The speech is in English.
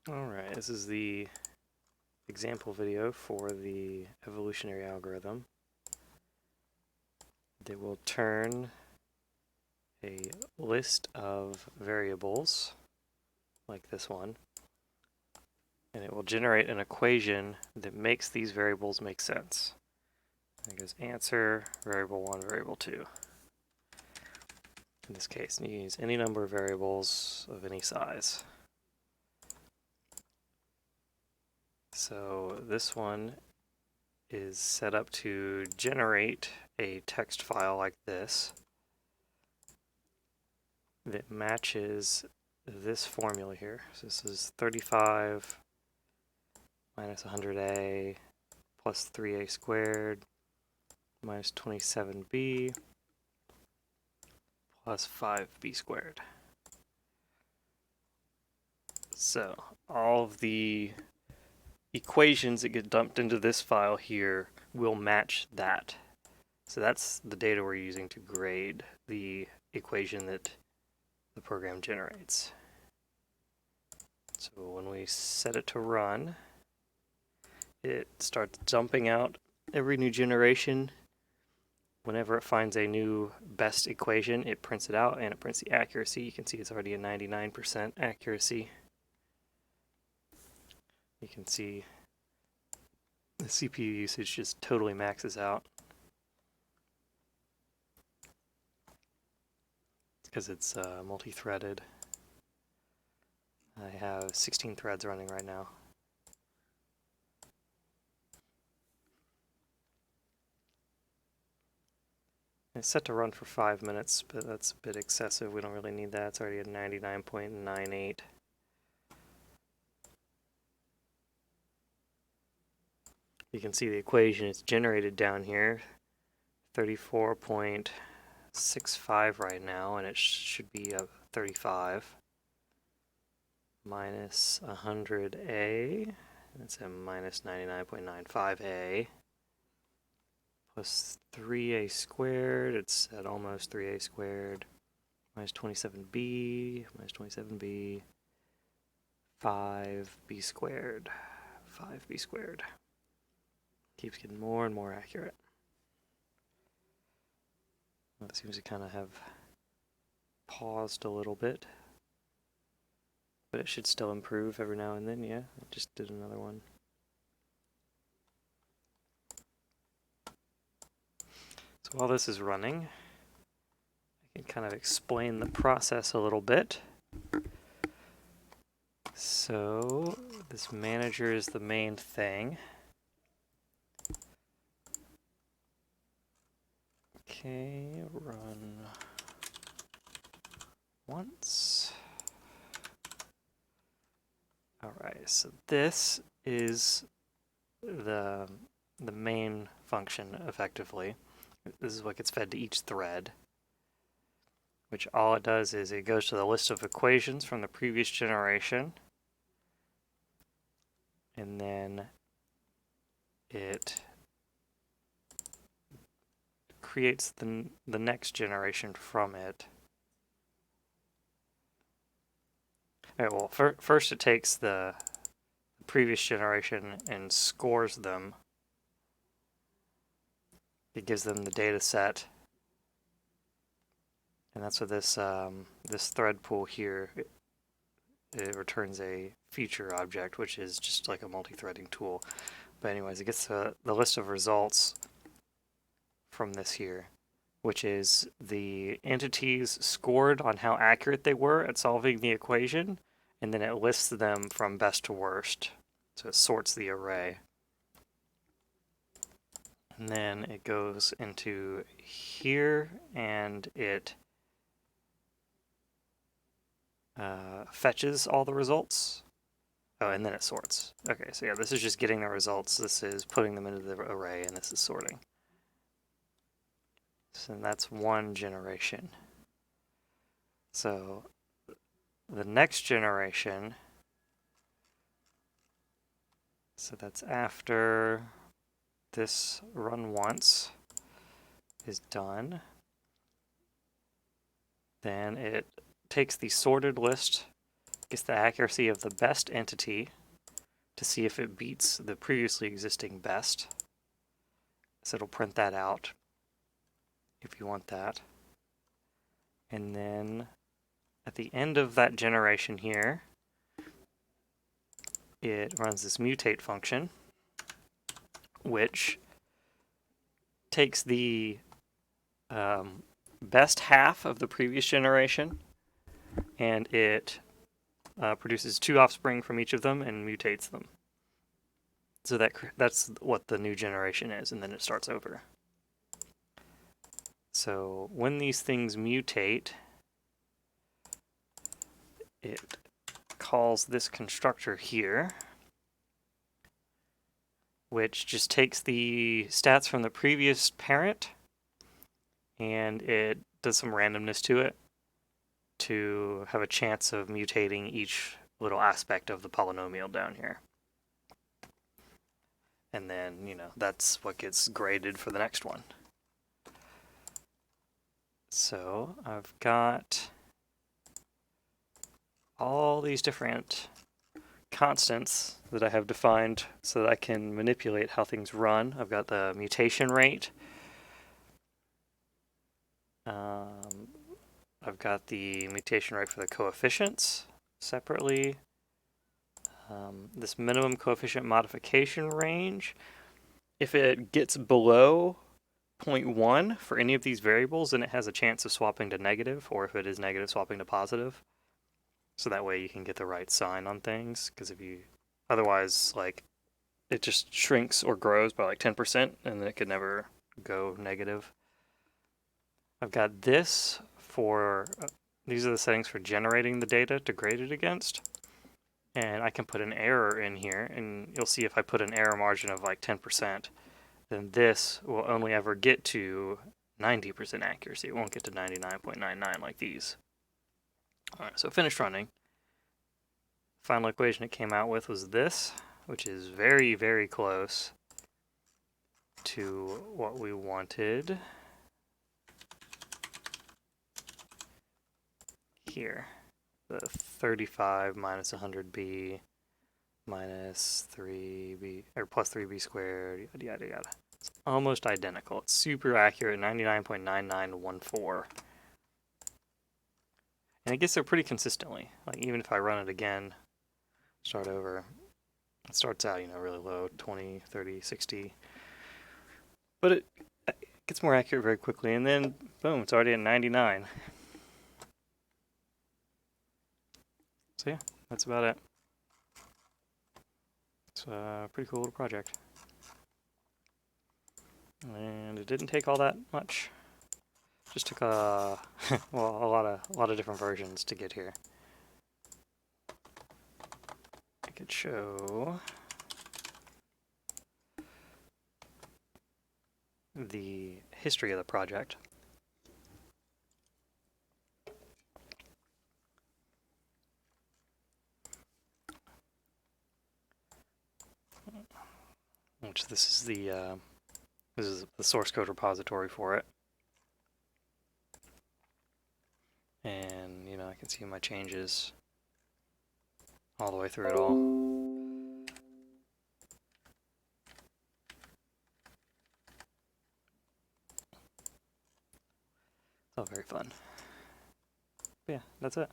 Alright, this is the example video for the evolutionary algorithm that will turn a list of variables, like this one, and it will generate an equation that makes these variables make sense. And it goes answer, variable 1, variable 2. In this case, you can use any number of variables of any size. So this one is set up to generate a text file like this that matches this formula here. So this is 35 minus 100a plus 3a squared minus 27b plus 5b squared. So all of the equations that get dumped into this file here will match that. So that's the data we're using to grade the equation that the program generates. So when we set it to run, it starts dumping out every new generation. Whenever it finds a new best equation, it prints it out and it prints the accuracy. You can see it's already a 99% accuracy. You can see the CPU usage just totally maxes out because it's multi-threaded. I have 16 threads running right now. It's set to run for 5 minutes, but that's a bit excessive. We don't really need that. It's already at 99.98. You can see the equation it's generated down here, 34.65 right now, and it should be a 35 minus 100a, that's a minus 99.95a, plus 3a squared, it's at almost 3a squared, minus 27b, minus 27b, 5b squared, 5b squared. Keeps getting more and more accurate. Well, it seems to kind of have paused a little bit, but it should still improve every now and then. Yeah, I just did another one. So while this is running, I can kind of explain the process a little bit. So this manager is the main thing. Okay, run once. Alright, so this is the main function, effectively. This is what gets fed to each thread, which all it does is it goes to the list of equations from the previous generation, and then it creates the next generation from it. All right, well, first it takes the previous generation and scores them. It gives them the data set, and that's what this this thread pool here, it returns a feature object, which is just like a multi-threading tool. But anyways, it gets the list of results from this here, which is the entities scored on how accurate they were at solving the equation, and then it lists them from best to worst. So it sorts the array. And then it goes into here and it fetches all the results. Oh, and then it sorts. Okay, so yeah, this is just getting the results. This is putting them into the array, and this is sorting. So that's one generation. So the next generation, so that's after this run once is done, then it takes the sorted list gets the accuracy of the best entity to see if it beats the previously existing best. So it'll print that out if you want that. And then at the end of that generation here, it runs this mutate function, which takes the best half of the previous generation, and it produces 2 offspring from each of them and mutates them. So that's what the new generation is, and then it starts over. So when these things mutate, it calls this constructor here, which just takes the stats from the previous parent and it does some randomness to it to have a chance of mutating each little aspect of the polynomial down here. And then, that's what gets graded for the next one. So I've got all these different constants that I have defined so that I can manipulate how things run. I've got the mutation rate. I've got the mutation rate for the coefficients separately. This minimum coefficient modification range. If it gets below 0.1 for any of these variables, then it has a chance of swapping to negative, or if it is negative, swapping to positive. So that way you can get the right sign on things, because otherwise, it just shrinks or grows by 10%, and then it could never go negative. I've got this for, these are the settings for generating the data to grade it against. And I can put an error in here, and you'll see if I put an error margin of 10%, then this will only ever get to 90% accuracy. It won't get to 99.99 like these. All right, so finished running. Final equation it came out with was this, which is very, very close to what we wanted here. The 35 minus 100b minus 3b, or plus 3b squared, yada, yada, yada. It's almost identical. It's super accurate, 99.9914. And it gets there pretty consistently. Even if I run it again, start over, it starts out, really low, 20, 30, 60. But it gets more accurate very quickly, and then, boom, it's already at 99. So yeah, that's about it. It's a pretty cool little project. And it didn't take all that much. Just took a lot of different versions to get here. I could show the history of the project. Which this is the source code repository for it. And I can see my changes all the way through it all. It's all very fun. But yeah, that's it.